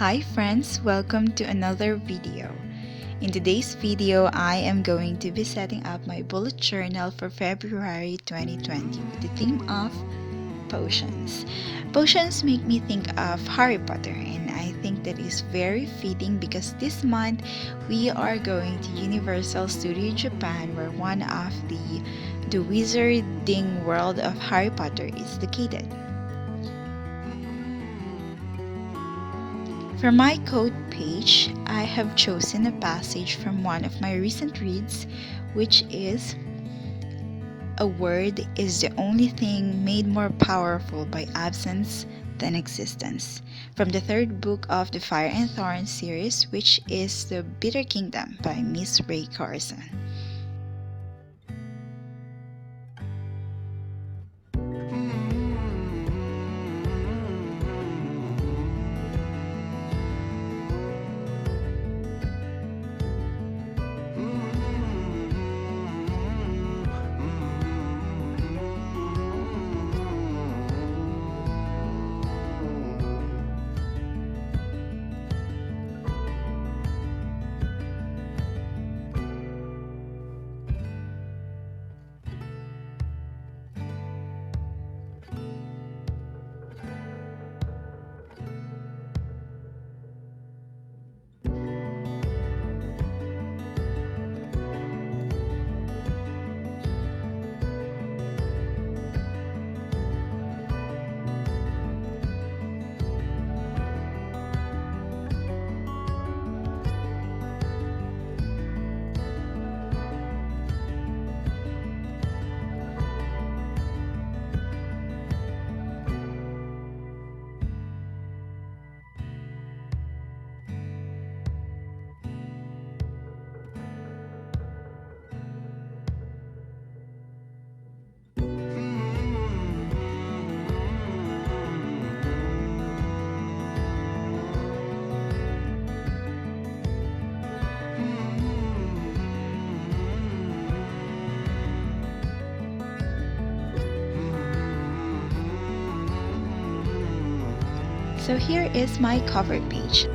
Hi friends, welcome to another video. In today's video, I am going to be setting up my bullet journal for February 2020 with the theme of potions. Potions make me think of Harry Potter, and I think that is very fitting because this month we are going to Universal Studio Japan, where one of the wizarding world of Harry Potter is located. For my code page, I have chosen a passage from one of my recent reads, which is, "A word is the only thing made more powerful by absence than existence," from the third book of the Fire and Thorn series, which is The Bitter Kingdom by Miss Ray Carson. So here is my cover page.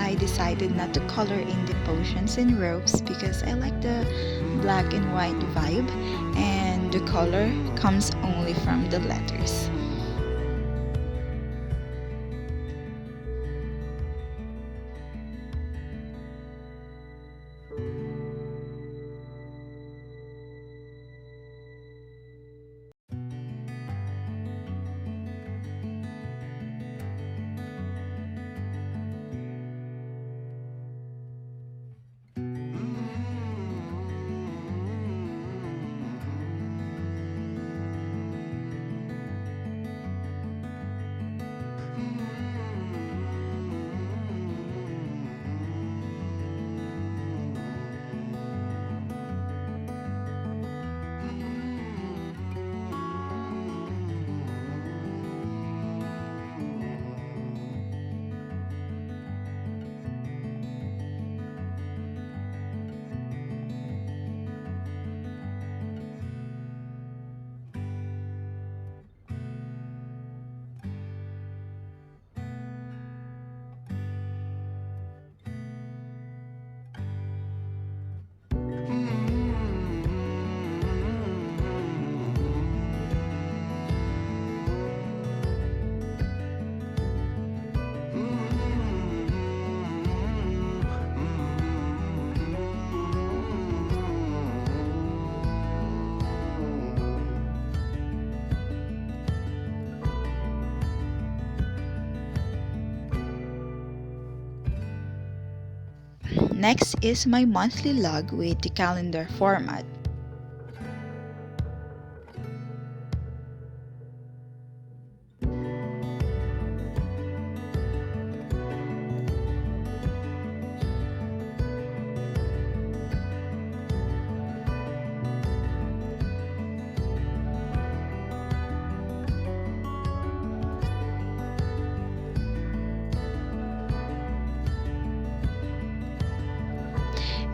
I decided not to color in the potions and ropes because I like the black and white vibe, and the color comes only from the letters. Next is my monthly log with the calendar format.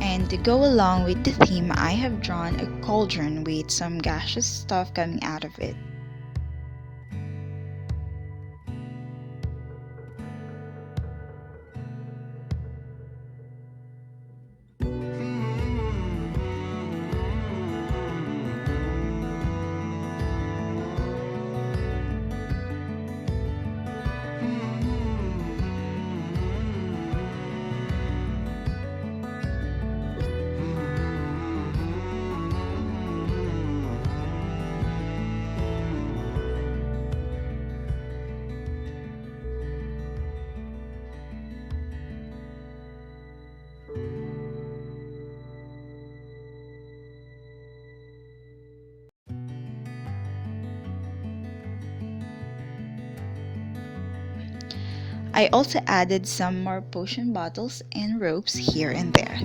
And to go along with the theme, I have drawn a cauldron with some gaseous stuff coming out of it. I also added some more potion bottles and ropes here and there.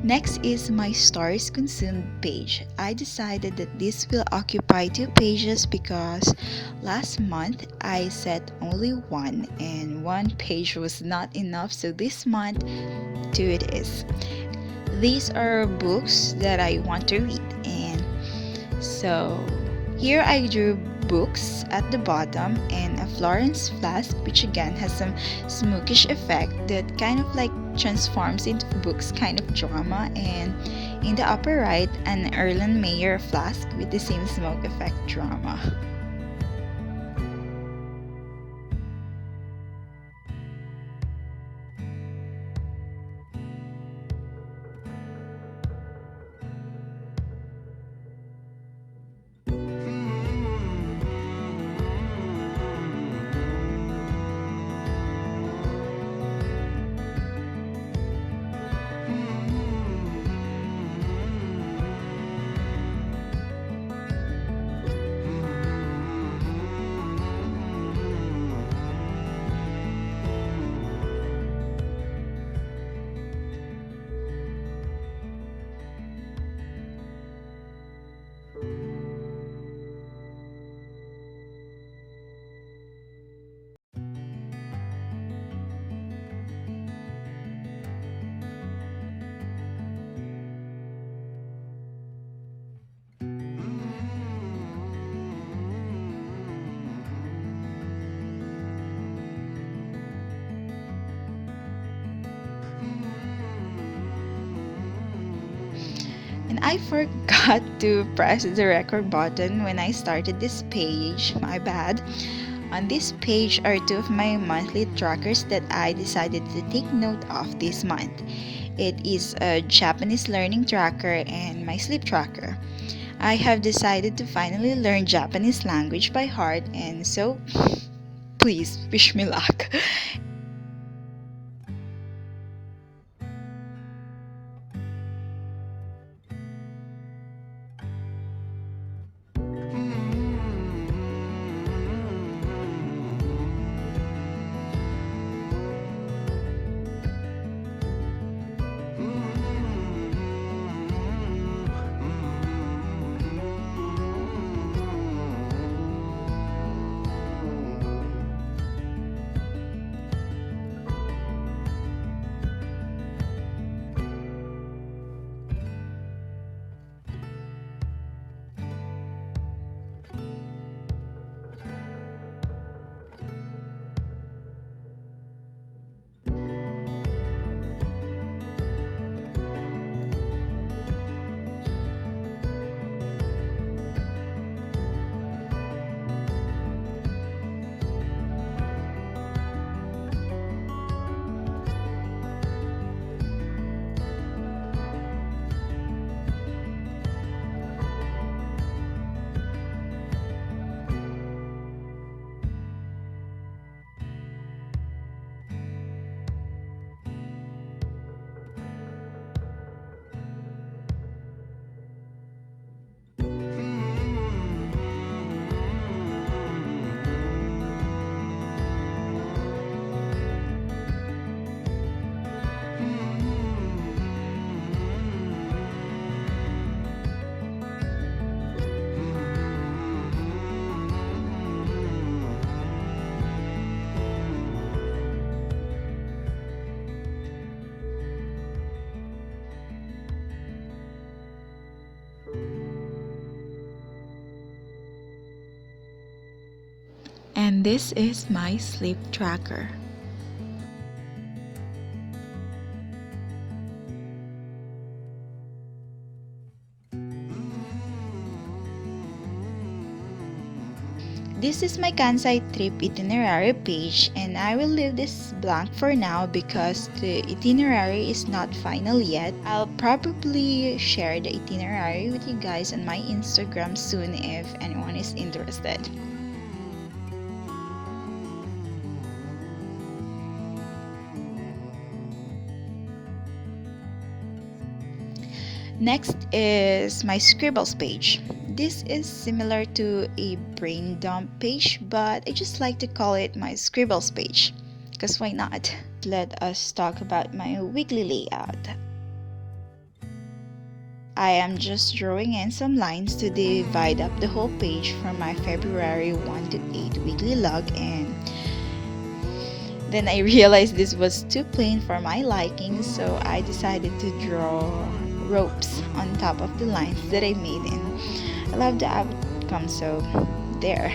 Next is my stars consumed page. I decided that this will occupy 2 pages because last month I set only one and 1 page was not enough, so this month 2 it is. These are books that I want to read, and so here I drew books at the bottom and a Florence flask, which again has some smokish effect that kind of like transforms into books kind of drama, and In the upper right, an Erlenmeyer flask with the same smoke effect drama. And I forgot to press the record button when I started this page. My bad. On this page are two of my monthly trackers that I decided to take note of this month. It is a Japanese learning tracker and my sleep tracker. I have decided to finally learn Japanese language by heart, and so please wish me luck. And this is my sleep tracker. This is my Kansai trip itinerary page, and I will leave this blank for now because the itinerary is not final yet. I'll probably share the itinerary with you guys on my Instagram soon if anyone is interested. Next is my scribbles page. This is similar to a brain dump page, but I just like to call it my scribbles page, because why not? Let us talk about my weekly layout. I am just drawing in some lines to divide up the whole page from my February 1 to 8 weekly log, and then I realized this was too plain for my liking, so I decided to draw ropes on top of the lines that I made, and I love the outcome, so there.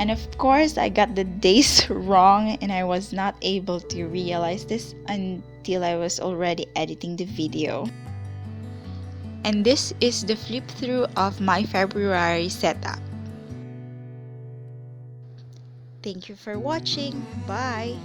And of course, I got the days wrong and I was not able to realize this until I was already editing the video. And this is the flip through of my February setup. Thank you for watching. Bye!